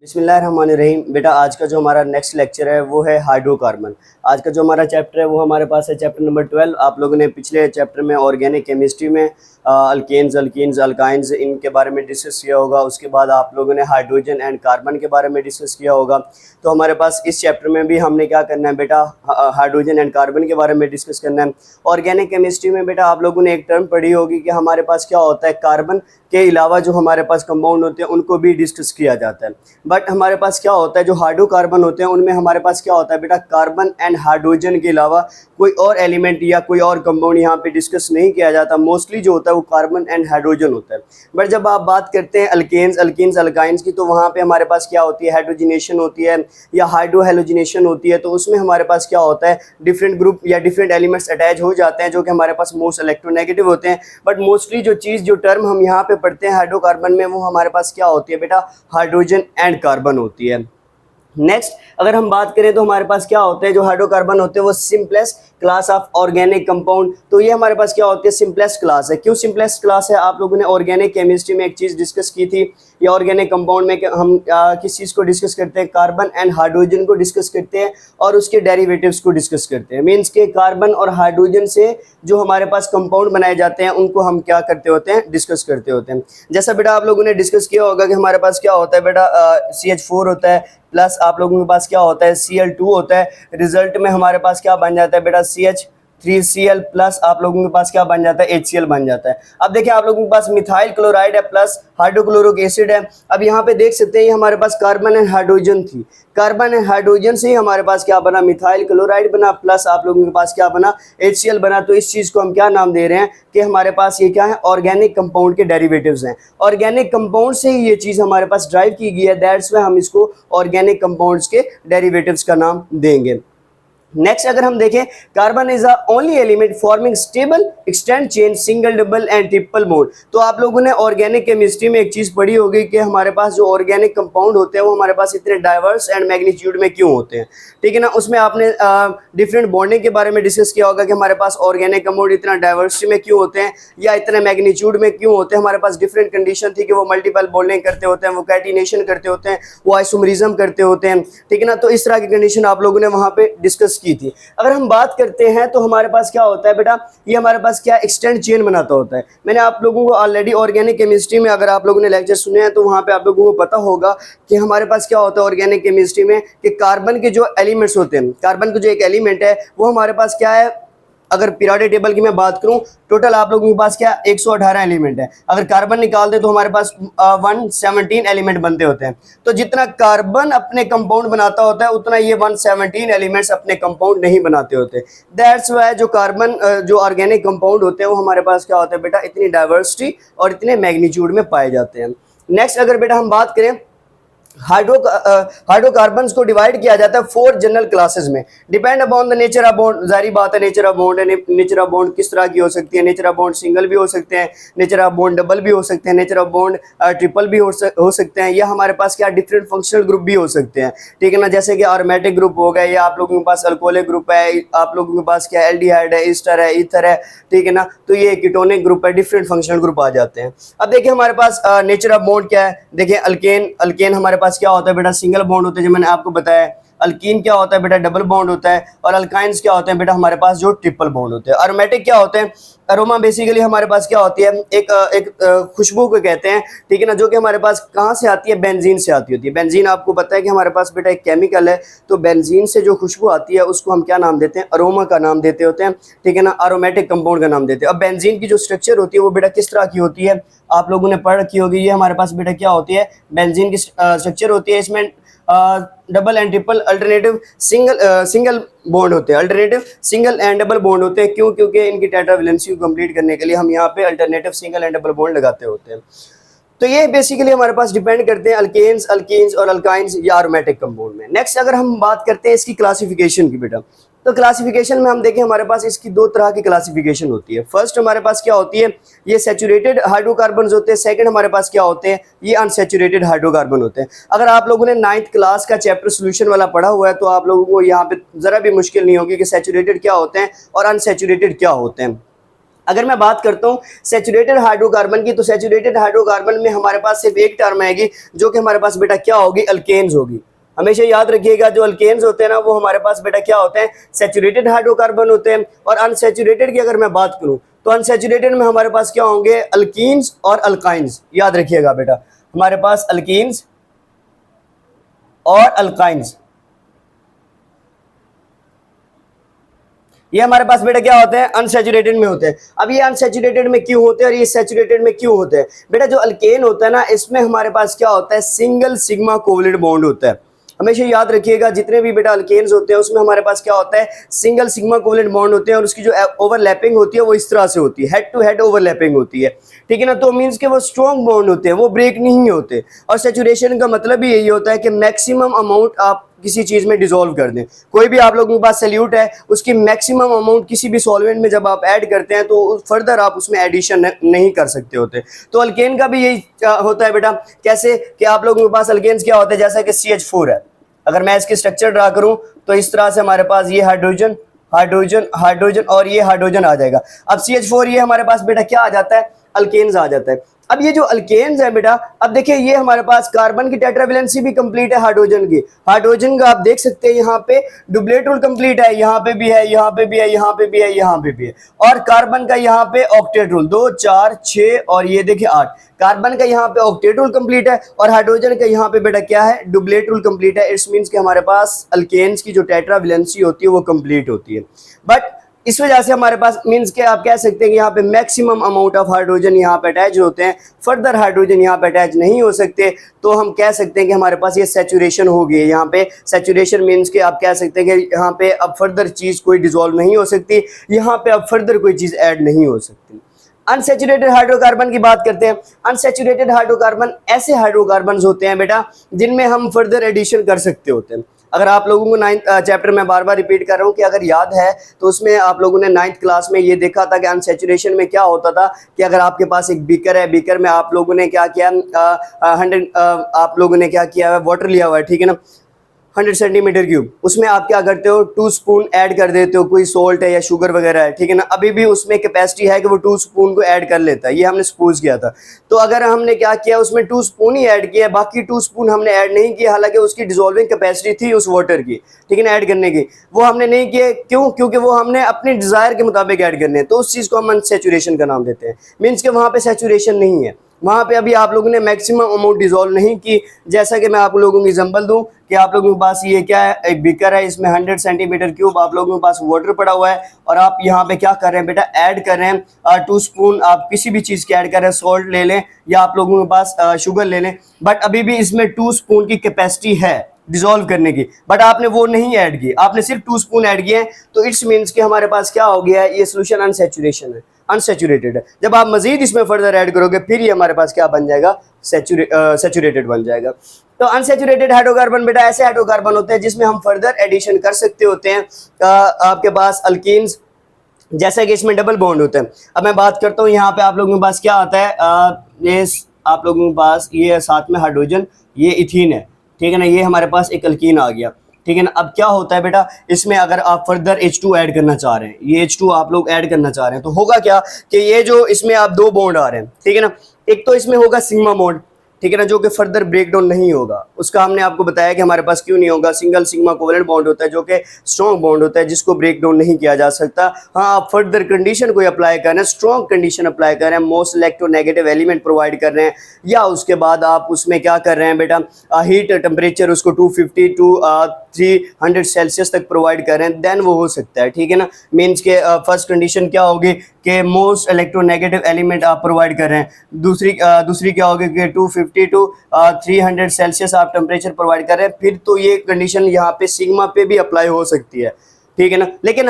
बिस्मिल्लाहिर्रहमानिर्रहीम। बेटा आज का जो हमारा नेक्स्ट लेक्चर है वो है हाइड्रोकार्बन। आज का जो हमारा चैप्टर है वो हमारे पास है चैप्टर नंबर 12। आप लोगों ने पिछले चैप्टर में ऑर्गेनिक केमिस्ट्री में अल्केन्स, अल्कीन्स, अल्काइंस इनके बारे में डिस्कस किया होगा। उसके बाद आप लोगों ने हाइड्रोजन एंड कार्बन के बारे में डिस्कस किया होगा। तो हमारे पास इस चैप्टर में भी हमने क्या करना है बेटा, हाइड्रोजन एंड कार्बन के बारे में डिस्कस करना है। ऑर्गेनिक केमिस्ट्री में बेटा आप लोगों ने एक टर्म पढ़ी होगी कि हमारे पास क्या होता है, कार्बन के अलावा जो हमारे पास कंपाउंड होते हैं उनको भी डिस्कस किया जाता है। बट हमारे पास क्या होता है, जो हाइड्रोकार्बन होते हैं उनमें हमारे पास क्या होता है बेटा, कार्बन एंड हाइड्रोजन के अलावा कोई और एलिमेंट या कोई और कंपाउंड यहाँ पे डिस्कस नहीं किया जाता। मोस्टली जो होता है वो कार्बन एंड हाइड्रोजन होता है। बट जब आप बात करते हैं अल्केन्स, अल्कीन्स, अल्काइंस की, तो वहाँ पे हमारे पास क्या होती है, हाइड्रोजनेशन होती है या हाइड्रोहेलोजिनेशन होती है। तो उसमें हमारे पास क्या होता है, डिफरेंट ग्रुप या डिफरेंट एलिमेंट्स अटैच हो जाते हैं जो कि हमारे पास मोस्ट इलेक्ट्रोनेगेटिव होते हैं। बट मोस्टली जो टर्म हम यहाँ पे पढ़ते हैं हाइड्रोकार्बन में, वो हमारे पास क्या होती है बेटा, हाइड्रोजन एंड कार्बन होती है। नेक्स्ट अगर हम बात करें तो हमारे पास क्या होते हैं, जो हाइड्रोकार्बन होते हैं वो simplest class of organic compound. तो ये हमारे पास क्या होती है, सिंपलेस्ट क्लास है। क्यों सिंपलेस्ट क्लास है, आप लोगों ने ऑर्गेनिक केमिस्ट्री में एक चीज़ डिस्कस की थी, या ऑर्गेनिक कंपाउंड में हम किस चीज़ को डिस्कस करते हैं, कार्बन एंड हाइड्रोजन को डिस्कस करते हैं और उसके डेरिवेटिव्स को डिस्कस करते हैं। मीन्स के कार्बन और हाइड्रोजन से जो हमारे पास कंपाउंड बनाए जाते हैं उनको हम क्या करते होते हैं, डिस्कस करते होते हैं। जैसा बेटा आप लोगों ने डिस्कस किया होगा कि हमारे पास क्या होता है बेटा, CH4 होता है, प्लस आप लोगों के पास क्या होता है, Cl2 होता है। रिजल्ट में हमारे पास क्या बन जाता है बेटा, CH3Cl प्लस आप लोगों के पास क्या बन जाता है, HCl बन जाता है। अब देखिए आप लोगों के पास मिथाइल क्लोराइड है प्लस हाइड्रोक्लोरिक एसिड है। अब यहाँ पे देख सकते हैं ये हमारे पास कार्बन एंड हाइड्रोजन थी, कार्बन एंड हाइड्रोजन से ही हमारे पास क्या बना, मिथाइल क्लोराइड बना, प्लस आप लोगों के पास क्या बना, HCl बना। तो इस चीज़ को हम क्या नाम दे रहे हैं कि हमारे पास ये क्या है, ऑर्गेनिक कंपाउंड के डेरिवेटिव्स हैं। ऑर्गेनिक कंपाउंड से ही ये चीज़ हमारे पास ड्राइव की गई है, दैट्स वाई हम इसको ऑर्गेनिक कंपाउंड्स के डेरिवेटिव्स का नाम देंगे। नेक्स्ट अगर हम देखें, carbon is the only element forming stable extend chain single, double and triple bond. तो आप लोगों ने ऑर्गेनिक केमिस्ट्री में एक चीज पढ़ी होगी कि हमारे पास जो ऑर्गेनिक कंपाउंड होते हैं वो हमारे पास इतने डाइवर्स एंड मैग्नीट्यूड में क्यों होते हैं, ठीक है ना। उसमें आपने डिफरेंट बॉन्डिंग के बारे में डिस्कस किया होगा कि हमारे पास ऑर्गेनिक कंपाउंड इतना डाइवर्सिटी में क्यों होते हैं या इतने मैग्नीट्यूड में क्यों होते हैं। हमारे पास डिफरेंट कंडीशन थी कि वो मल्टीपल बॉन्डिंग करते होते हैं, वो कैटिनेशन करते होते हैं, वो आइसोमरिज्म करते होते हैं, ठीक है ना। तो इस तरह की कंडीशन आप लोगों ने वहाँ पे डिस्कस की थी। अगर हम बात करते हैं तो हमारे पास क्या होता है बेटा, ये हमारे पास क्या एक्सटेंड चेन बनाता होता है। मैंने आप लोगों को ऑलरेडी ऑर्गेनिक केमिस्ट्री में अगर आप लोगों ने लेक्चर सुने हैं तो वहाँ पे आप लोगों को पता होगा कि हमारे पास क्या होता है ऑर्गेनिक केमिस्ट्री में, कि कार्बन के जो एलिमेंट्स होते हैं, कार्बन का जो एक एलिमेंट है वो हमारे पास क्या है, अगर पीरियोडिक टेबल की मैं बात करूं, टोटल आप लोगों के पास क्या 118 एलिमेंट है। अगर कार्बन निकाल दे तो हमारे पास 117 एलिमेंट बनते होते हैं। तो जितना कार्बन अपने कंपाउंड बनाता होता है उतना ये 117 एलिमेंट्स अपने कंपाउंड नहीं बनाते होते। दैट्स वाई जो कार्बन जो ऑर्गेनिक कंपाउंड होते हैं वो हमारे पास क्या होता है बेटा, इतनी डाइवर्सिटी और इतने मैग्नीट्यूड में पाए जाते हैं। नेक्स्ट अगर बेटा हम बात करें, हाइड्रोकार्बन्स को डिवाइड किया जाता है 4 जनरल क्लासेस में, depend upon the nature of bond. जारी बात है नेचर ऑफ बॉन्ड है, नेचर ऑफ बॉन्ड किस तरह की हो सकती है, नेचर ऑफ बॉन्ड सिंगल भी हो सकते हैं, नेचर ऑफ बॉन्ड डबल भी हो सकते हैं, नेचर ऑफ बॉन्ड ट्रिपल भी हो सकते हैं, या हमारे पास क्या डिफरेंट फंक्शनल ग्रुप भी हो सकते हैं, ठीक है ना। जैसे कि एरोमेटिक ग्रुप हो गए, या आप लोगों के पास अल्कोहलिक ग्रुप है, आप लोगों के पास क्या एल्डिहाइड है, ईस्टर है, ईथर है, ठीक है ना। तो ये कीटोनिक ग्रुप है, डिफरेंट फंक्शनल ग्रुप आ जाते हैं। अब देखिए हमारे पास नेचर ऑफ बॉन्ड क्या है, देखिए अल्केन हमारे पास क्या होता है बेटा, सिंगल बॉन्ड होते हैं जो मैंने आपको बताया। अल्कीन क्या होता है बेटा, डबल बॉन्ड होता है। और अल्काइंस क्या होते हैं बेटा, हमारे पास जो ट्रिपल बॉन्ड होते हैं। अरोमेटिक क्या होते हैं, अरोमा बेसिकली हमारे पास क्या होती है, एक खुशबू को कहते हैं, ठीक है ना, जो कि हमारे पास कहाँ से आती है, बेंजीन से आती होती है। बेंजीन आपको पता है कि हमारे पास बेटा एक केमिकल है, तो बेंजीन से जो खुशबू आती है उसको हम क्या नाम देते हैं, अरोमा का नाम देते होते हैं, ठीक है ना, एरोमेटिक कंपाउंड का नाम देते हैं। अब बेंजीन की जो स्ट्रक्चर होती है वो बेटा किस तरह की होती है, आप लोगों ने पढ़ रखी होगी। ये हमारे पास बेटा क्या होती है, बेंजीन की स्ट्रक्चर होती है, इसमें double and triple alternative single bond होते हैं, alternative single and double bond होते हैं। क्यों, क्योंकि इनकी टेट्रावैलेंसी को कंप्लीट करने के लिए हम यहाँ पे alternative single and double bond लगाते होते हैं। तो ये बेसिकली हमारे पास डिपेंड करते हैं अल्केन्स, अल्कीन्स और अल्काइंस या एरोमेटिक कंपाउंड में। नेक्स्ट अगर हम बात करते हैं इसकी क्लासिफिकेशन की बेटा, तो क्लासिफिकेशन में हम देखें हमारे पास इसकी 2 तरह की क्लासिफिकेशन होती है। फर्स्ट हमारे पास क्या होती है, ये सैचुरेटेड हाइड्रोकार्बन होते हैं। सेकंड हमारे पास क्या होते हैं, ये अनसैचुरेटेड हाइड्रोकार्बन होते हैं। अगर आप लोगों ने 9th क्लास का चैप्टर सोल्यूशन वाला पढ़ा हुआ है तो आप लोगों को यहाँ पे ज़रा भी मुश्किल नहीं होगी कि सैचुरेटेड क्या होते हैं और अनसैचुरेटेड क्या होते हैं। अगर मैं बात करता हूँ सैचुरेटेड हाइड्रोकार्बन की, तो सैचुरेटेड हाइड्रोकार्बन में हमारे पास सिर्फ एक टर्म आएगी जो कि हमारे पास बेटा क्या होगी, अल्केन्स होगी। हमेशा याद रखिएगा जो अल्केन्स होते हैं ना वो हमारे पास बेटा क्या होते हैं, सैचुरेटेड हाइड्रोकार्बन होते हैं। और अनसैचुरेटेड की अगर मैं बात करूं तो अनसैचुरेटेड में हमारे पास क्या होंगे, अल्कीन्स और अल्काइंस। याद रखिएगा बेटा, हमारे पास अल्कीन्स और अल्काइंस, ये हमारे पास बेटा क्या होते हैं, अनसैचुरेटेड में होते हैं। अब ये अनसैचुरेटेड में क्यों होते हैं और ये सैचुरेटेड में क्यों होते हैं? बेटा जो अल्केन होता है ना, इसमें हमारे पास क्या होता है, सिंगल सिग्मा कोवलेंट बॉन्ड होता है। हमेशा याद रखिएगा जितने भी बेटा अल्केन्स होते हैं उसमें हमारे पास क्या होता है, सिंगल सिग्मा कोवलेंट बॉन्ड होते हैं और उसकी जो ओवरलैपिंग होती है वो इस तरह से होती है, हेड टू हेड ओवरलैपिंग होती है, ठीक है ना। तो मींस के वो स्ट्रॉन्ग बॉन्ड होते हैं, वो ब्रेक नहीं होते। और सैचुरेशन का मतलब भी यही होता है कि मैक्सिमम अमाउंट आप किसी चीज में डिसॉल्व कर दें। कोई भी आप लोगों के पास सल्यूट है, उसकी मैक्सिमम अमाउंट किसी भी सॉल्वेंट में जब आप ऐड करते हैं तो फर्दर आप उसमें एडिशन नहीं कर सकते होते। तो अल्केन का भी यही होता है बेटा। कैसे कि आप लोगों के पास अल्केन्स क्या होते हैं, जैसा कि CH4 है, अगर मैं इसकी स्ट्रक्चर ड्रा करूं तो इस तरह से हमारे पास ये हाइड्रोजन हाइड्रोजन हाइड्रोजन और ये हाइड्रोजन आ जाएगा। अब CH4 ये हमारे पास बेटा क्या आ जाता है, अल्केन्स आ जाता है। अब ये जो अल्केन्स है बेटा, अब देखिए ये हमारे पास कार्बन की टेट्रावैलेंसी भी कंप्लीट है हाइड्रोजन की। हाइड्रोजन का आप देख सकते हैं यहाँ पे डुप्लेट रूल कंप्लीट है, यहाँ पे भी है, यहाँ पे भी है, यहाँ पे भी है, यहाँ पे भी है। और कार्बन का यहाँ पे ऑक्टेट रूल 2 4 6 और ये देखिए 8। कार्बन का यहाँ पे ऑक्टेट रूल कंप्लीट है और हाइड्रोजन का यहाँ पे बेटा क्या है, डुप्लेट रूल कंप्लीट है। इट्स मीन्स कि हमारे पास अल्केन्स की जो टेट्रावैलेंसी होती है वो कंप्लीट होती है। बट इस वजह से हमारे पास मींस के आप कह सकते हैं कि यहाँ पे मैक्सिमम अमाउंट ऑफ हाइड्रोजन यहाँ पे अटैच होते हैं, फर्दर हाइड्रोजन यहाँ पे अटैच नहीं हो सकते। तो हम कह सकते हैं कि हमारे पास ये सैचुरेशन हो गई है। यहाँ पे सैचुरेशन मींस के आप कह सकते हैं कि यहाँ पे अब फर्दर चीज़ कोई डिसॉल्व नहीं हो सकती, यहाँ पे अब फर्दर कोई चीज़ ऐड नहीं हो सकती। अनसैचुरेटेड हाइड्रोकार्बन की बात करते हैं। अनसैचुरेटेड हाइड्रोकार्बन ऐसे हाइड्रोकार्बन होते हैं बेटा जिनमें हम फर्दर एडिशन कर सकते होते हैं। अगर आप लोगों को 9th चैप्टर में बार बार रिपीट कर रहा हूँ कि अगर याद है तो उसमें आप लोगों ने 9th क्लास में ये देखा था कि अनसैचुरेशन में क्या होता था कि अगर आपके पास एक बीकर है, बीकर में आप लोगों ने क्या किया, 100 आप लोगों ने क्या किया है, वाटर लिया हुआ है, ठीक है ना, 100 सेंटीमीटर क्यूब। उसमें आप क्या करते हो, 2 स्पून ऐड कर देते हो, कोई सोल्ट है या शुगर वगैरह है, ठीक है ना। अभी भी उसमें कैपेसिटी है कि वो 2 स्पून को ऐड कर लेता है, ये हमने सपोज किया था। तो अगर हमने क्या किया, उसमें 2 स्पून ही ऐड किया, बाकी 2 स्पून हमने ऐड नहीं किया, हालांकि उसकी डिसॉल्विंग कैपेसिटी थी उस वाटर की, ठीक है ना, ऐड करने की, वो हमने नहीं किया। क्यों? क्योंकि वो हमने अपने डिजायर के मुताबिक ऐड करने हैं। तो उस चीज़ को हम अनसैचुरेशन का नाम देते हैं। मीन्स के वहाँ पे सैचुरेशन नहीं है, वहाँ पे अभी आप लोगों ने मैक्सिमम अमाउंट डिसॉल्व नहीं की। जैसा कि मैं आप लोगों को एग्जांपल दूं कि आप लोगों के पास ये क्या है, एक बीकर है, इसमें 100 सेंटीमीटर क्यूब आप लोगों के पास वाटर पड़ा हुआ है और आप यहाँ पे क्या कर रहे हैं बेटा, ऐड कर रहे हैं 2 स्पून, आप किसी भी चीज़ के ऐड कर रहे हैं, सॉल्ट ले लें या आप लोगों के पास शुगर ले लें, बट अभी भी इसमें 2 स्पून की कैपेसिटी है डिसॉल्व करने की, बट आपने वो नहीं ऐड की, आपने सिर्फ 2 स्पून ऐड किए हैं। तो इट्स मीन्स कि हमारे पास क्या हो गया है, ये सोल्यूशन अनसैचुरेशन है, अनसैचुरेटेड है। जब आप मजीद इसमें फर्दर ऐड करोगे फिर ये हमारे पास क्या बन जाएगा, सैचुरेटेड बन जाएगा। तो अनसैचुरेटेड हाइड्रोकार्बन बेटा ऐसे हाइड्रोकार्बन होते हैं जिसमें हम फर्दर एडिशन कर सकते होते हैं। आपके पास अल्कीन्स, जैसा कि इसमें डबल बॉन्ड होते हैं। अब मैं बात करता हूँ यहाँ पे आप लोगों के पास क्या आता है, ये आप लोगों के पास ये साथ में हाइड्रोजन, ये इथीन है, ठीक है ना, ये हमारे पास एक अल्कीन आ गया, ठीक है ना। अब क्या होता है बेटा, इसमें अगर आप फर्दर H2 ऐड करना चाह रहे हैं, ये H2 आप लोग ऐड करना चाह रहे हैं, तो होगा क्या कि ये जो इसमें आप 2 बॉन्ड आ रहे हैं, ठीक है ना, एक तो इसमें होगा सिग्मा बॉन्ड, ठीक है ना, जो कि फर्दर ब्रेकडाउन नहीं होगा। उसका हमने आपको बताया कि हमारे पास क्यों नहीं होगा, सिंगल सिग्मा कोवेलेंट बॉन्ड होता है जो कि स्ट्रॉन्ग बॉन्ड होता है जिसको ब्रेक डाउन नहीं किया जा सकता। हाँ, आप फर्दर कंडीशन कोई अप्लाई कर रहे हैं, स्ट्रॉन्ग कंडीशन अप्लाई कर रहे हैं, मोस्ट इलेक्ट्रोनेगेटिव एलिमेंट प्रोवाइड कर रहे हैं, या उसके बाद आप उसमें क्या कर रहे हैं बेटा, हीट टेम्परेचर उसको 250 टू 300 सेल्सियस तक प्रोवाइड कर रहे हैं, देन वो हो सकता है, ठीक है ना। मीन्स के फर्स्ट कंडीशन क्या होगी कि मोस्ट इलेक्ट्रोनेगेटिव एलिमेंट आप प्रोवाइड कर रहे हैं, दूसरी क्या होगी कि 250 टू 300 सेल्सियस आप टेम्परेचर प्रोवाइड कर रहे हैं, फिर तो ये कंडीशन यहाँ पे सिग्मा पे भी अप्लाई हो सकती है, ठीक है ना। लेकिन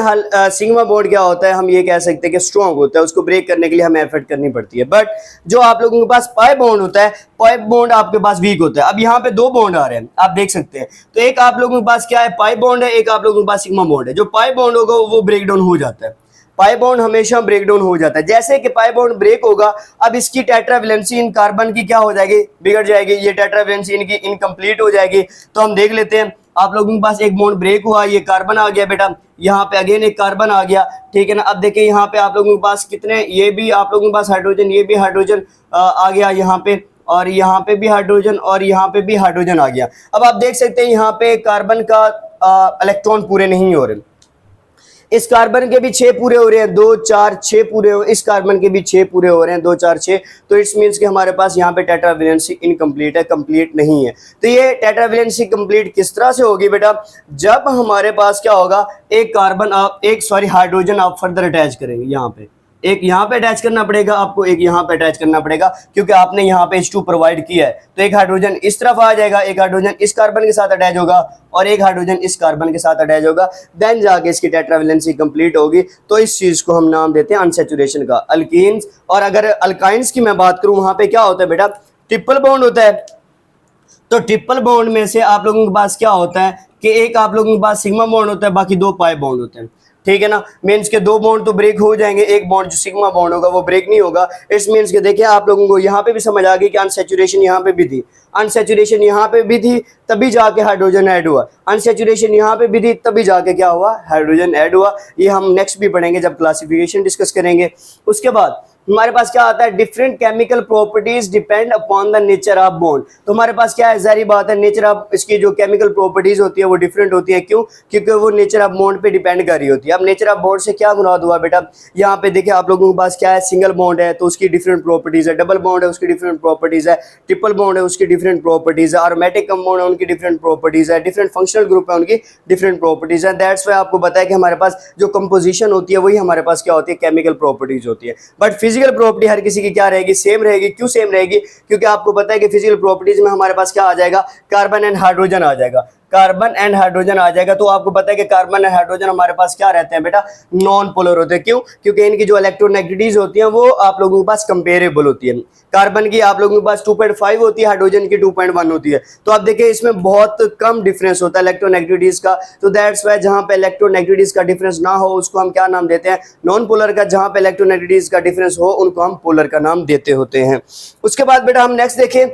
सिग्मा बॉन्ड क्या होता है, हम ये कह सकते हैं कि स्ट्रॉन्ग होता है, उसको ब्रेक करने के लिए हमें एफर्ट करनी पड़ती है। बट जो आप लोगों के पास पाई बॉन्ड होता है, पाई बॉन्ड आपके पास वीक होता है। अब यहाँ पे 2 बॉन्ड आ रहे हैं, आप देख सकते हैं, तो एक आप लोगों के पास क्या है, पाई बॉन्ड है, एक आप लोगों के पास सिग्मा बॉन्ड है। जो पाई बॉन्ड होगा वो ब्रेक डाउन हो जाता है, पाई बॉन्ड हमेशा ब्रेक डाउन हो जाता है। जैसे कि पाई बॉन्ड ब्रेक होगा, अब इसकी टेट्रावैलेंसी इन कार्बन की क्या हो जाएगी, बिगड़ जाएगी, ये टेट्रावैलेंसी इनकी इनकम्प्लीट हो जाएगी। तो हम देख लेते हैं आप लोगों के पास एक बॉन्ड ब्रेक हुआ, ये कार्बन आ गया बेटा, यहाँ पे अगेन एक कार्बन आ गया, ठीक है ना। अब देखिए यहाँ पे आप लोगों के पास कितने, ये भी आप लोगों के पास हाइड्रोजन, ये भी हाइड्रोजन आ गया यहाँ पे, और यहाँ पे भी हाइड्रोजन, और यहाँ पे भी हाइड्रोजन आ गया। अब आप देख सकते हैं यहाँ पे कार्बन का इलेक्ट्रॉन पूरे नहीं हो रहे, इस कार्बन के भी 6 पूरे हो रहे हैं, 2 4 6 पूरे हो, इस कार्बन के भी 6 पूरे हो रहे हैं, 2 4 6। तो इट्स मींस कि हमारे पास यहाँ पे टेट्रावैलेंसी इनकम्प्लीट है, कंप्लीट नहीं है। तो ये टेट्रावैलेंसी कंप्लीट किस तरह से होगी बेटा, जब हमारे पास क्या होगा, एक कार्बन आप हाइड्रोजन आप फर्दर अटैच करेंगे, यहाँ पे एक यहाँ पे अटैच करना पड़ेगा आपको, एक यहाँ पे अटैच करना पड़ेगा, क्योंकि आपने यहाँ पे H2 प्रोवाइड किया है। तो एक हाइड्रोजन इस तरफ आ जाएगा, एक हाइड्रोजन इस कार्बन के साथ अटैच होगा, और एक हाइड्रोजन इस कार्बन के साथ अटैच होगा, देन जाके इसकी टेट्रावैलेंसी कंप्लीट होगी। तो इस चीज को हम नाम देते हैं अनसैचुरेशन का, अल्कीन्स। और अगर अल्काइंस की मैं बात करूं, वहां पे क्या होता है बेटा, ट्रिपल बॉन्ड होता है। तो ट्रिपल बॉन्ड में से आप लोगों के पास क्या होता है कि एक आप लोगों के पास सिग्मा बॉन्ड होता है, बाकी 2 पाई बॉन्ड होते हैं, ठीक है ना। मीन्स के 2 बॉन्ड तो ब्रेक हो जाएंगे, एक बॉन्ड जो सिग्मा बॉन्ड होगा वो ब्रेक नहीं होगा। इट्स मीन्स के देखिए आप लोगों को यहाँ पे भी समझ आ गई कि अनसैचुरेशन यहाँ पे भी थी, अनसैचुरेशन यहाँ पे भी थी, तभी जाके हाइड्रोजन ऐड हुआ, अनसैचुरेशन यहाँ पे भी थी, तभी जाके क्या हुआ, हाइड्रोजन ऐड हुआ। ये हम नेक्स्ट भी पढ़ेंगे जब क्लासिफिकेशन डिस्कस करेंगे। उसके बाद हमारे पास क्या आता है, different chemical properties depend upon the nature of bond. तो हमारे पास क्या है, जारी बात है, नेचर ऑफ इसकी जो केमिकल प्रॉपर्टीज होती है वो डिफरेंट होती है। क्यों, क्योंकि वो नेचर ऑफ बॉन्ड पे डिपेंड कर रही होती है। अब नेचर ऑफ बॉन्ड से क्या मुराद हुआ बेटा, यहाँ पे देखिए आप लोगों के पास क्या है, सिंगल बॉन्ड है तो उसकी डिफरेंट प्रॉपर्टीज है, डबल बॉन्ड है उसकी डिफरेंट प्रॉपर्टीज है, ट्रिपल बॉन्ड है उसकी डिफरेंट प्रॉपर्टीज है, अरोमेटिक कंपाउंड है उनकी डिफरेंट प्रॉपर्टीज है, डिफरेंट फंक्शनल ग्रुप है उनकी डिफरेंट प्रॉपर्टीज है। दैट्स वाई आपको पता है कि हमारे पास जो कंपोजिशन होती है वही हमारे पास क्या होती है, केमिकल प्रॉपर्टीज होती है। बट फिजिकल प्रॉपर्टी हर किसी की क्या रहेगी, सेम रहेगी। क्यों सेम रहेगी, क्योंकि आपको पता है कि फिजिकल प्रॉपर्टीज में हमारे पास क्या आ जाएगा, कार्बन एंड हाइड्रोजन आ जाएगा, कार्बन एंड हाइड्रोजन आ जाएगा। तो आपको पता है कि कार्बन एंड हाइड्रोजन हमारे पास क्या रहते हैं बेटा, नॉन पोलर होते हैं। क्यों, क्योंकि इनकी जो इलेक्ट्रोनेगेटिविटीज होती हैं वो आप लोगों के पास कंपेरेबल होती है। कार्बन की आप लोगों के पास 2.5 होती है, हाइड्रोजन की 2.1 होती है। तो आप देखिए इसमें बहुत कम डिफरेंस होता है इलेक्ट्रोनेगेटिविटीज का। तो दैट्स वाई जहां पे इलेक्ट्रोनेगेटिविटीज का डिफरेंस ना हो उसको हम क्या नाम देते हैं, नॉन पोलर का। जहां पे इलेक्ट्रोनेगेटिविटीज का डिफरेंस हो उनको हम पोलर का नाम देते होते हैं। उसके बाद बेटा हम नेक्स्ट देखें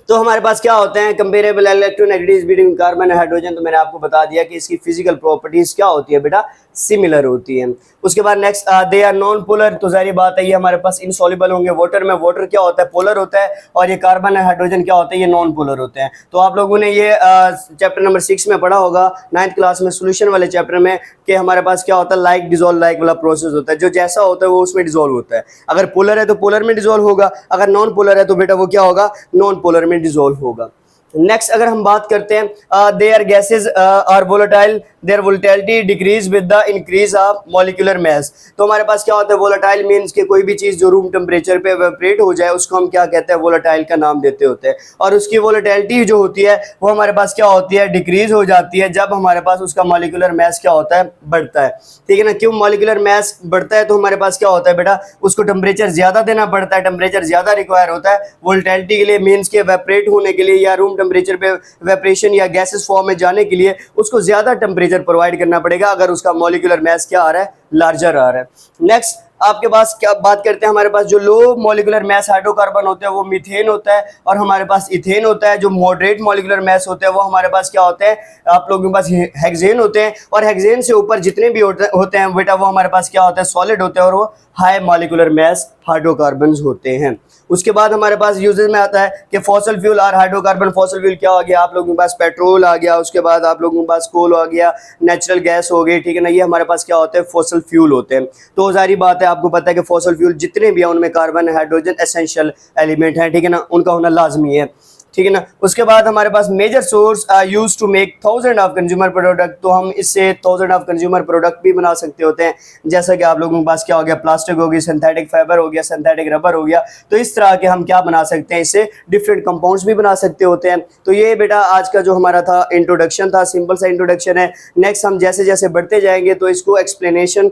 तो हमारे पास क्या होते हैं, comparable electronegativities between carbon and hydrogen. तो मैंने आपको बता दिया कि इसकी फिजिकल प्रॉपर्टीज क्या होती है बेटा, सिमिलर होती है। उसके बाद next they are non polar. तो जारी बात है ये हमारे पास इनसॉल्युबल होंगे वाटर में। वाटर क्या होता है, पोलर होता है, और ये कार्बन एंड हाइड्रोजन क्या होते हैं, ये नॉन पोलर होते हैं। तो आप लोगों ने ये चैप्टर नंबर 6 में पढ़ा होगा 9th क्लास में, सोल्यूशन वाले चैप्टर में, कि हमारे पास क्या होता है, लाइक डिजोल्व लाइक वाला प्रोसेस होता है। जो जैसा होता है वो उसमें डिजोल्व होता है। अगर पोलर है तो पोलर में डिजोल्व होगा, अगर नॉन पोलर है तो बेटा वो क्या होगा, नॉन पोलर में डिजोल्व होगा। नेक्स्ट अगर हम बात करते हैं, their gases are volatile, their volatility decrease with the increase of molecular mass. तो हमारे पास क्या होता है, वोलेटाइल मींस कि कोई भी चीज जो रूम टेम्परेचर पे इवेपोरेट हो जाए उसको हम क्या कहते हैं, वोलेटाइल का नाम देते होते हैं। और उसकी वोलेटिलिटी जो होती है वो हमारे पास क्या होती है, डिक्रीज हो जाती है जब हमारे पास उसका मॉलिक्यूलर मास क्या होता है, बढ़ता है। ठीक है ना। क्यों मॉलिक्यूलर मास बढ़ता है, तो हमारे पास क्या होता है बेटा, उसको टेम्परेचर ज्यादा देना पड़ता है, टेम्परेचर ज्यादा रिक्वायर होता है वोलेटिलिटी के लिए, मींस के इवेपोरेट होने के लिए या रूम टेम्परेचर पे इवेपोरेशन या गैसेस फॉर्म में जाने के लिए उसको ज्यादा टेम्परेचर प्रोवाइड करना पड़ेगा अगर उसका मॉलिक्यूलर मास क्या आ रहा है, लार्जर आ रहा है। नेक्स्ट आपके पास क्या बात करते हैं, हमारे पास जो लो मॉलिक्यूलर मास हाइड्रोकार्बन होते हैं वो मीथेन होता है, और हमारे पास इथेन होता है। जो मॉडरेट मॉलिक्यूलर मास होते हैं वो हमारे पास क्या होते हैं, आप लोगों के पास हेक्सेन होते हैं। और हेक्सेन से ऊपर जितने भी होते हैं बेटा वो हमारे पास क्या होता है, सॉलिड होते हैं, और वो हाई मॉलिक्यूलर मास हाइड्रोकार्बन्स होते हैं। उसके बाद हमारे पास यूजेस में आता है कि फॉसिल फ्यूल और हाइड्रोकार्बन। फॉसिल फ्यूल क्या हो गया, आप लोगों के पास पेट्रोल आ गया, उसके बाद आप लोगों के पास कोल आ गया, नेचुरल गैस हो गई। ठीक है ना, ये हमारे पास क्या होते हैं, फॉसिल फ्यूल होते हैं। तो जारी बात है आपको पता है कि फॉसिल फ्यूल जितने भी हैं उनमें कार्बन हाइड्रोजन एसेंशियल एलिमेंट है। ठीक है ना, उनका होना लाजमी है। ठीक है ना। उसके बाद हमारे पास major source use to make 1000 of consumer product. तो हम इससे 1000 ऑफ कंज्यूमर प्रोडक्ट भी बना सकते होते हैं, जैसा कि आप लोगों के पास क्या हो गया, प्लास्टिक हो गई, सिंथेटिक फाइबर हो गया, सिंथेटिक रबर हो गया। तो इस तरह के हम क्या बना सकते हैं, इससे डिफरेंट कंपाउंड्स भी बना सकते होते हैं। तो ये बेटा आज का जो हमारा था इंट्रोडक्शन था, सिंपल सा इंट्रोडक्शन है। नेक्स्ट हम जैसे जैसे बढ़ते जाएंगे तो इसको एक्सप्लेनेशन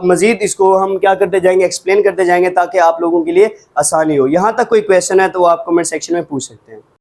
मजीद इसको हम क्या करते जाएंगे, एक्सप्लेन करते जाएंगे, ताकि आप लोगों के लिए आसानी हो। यहाँ तक कोई क्वेश्चन है तो आप कमेंट सेक्शन में पूछ सकते हैं।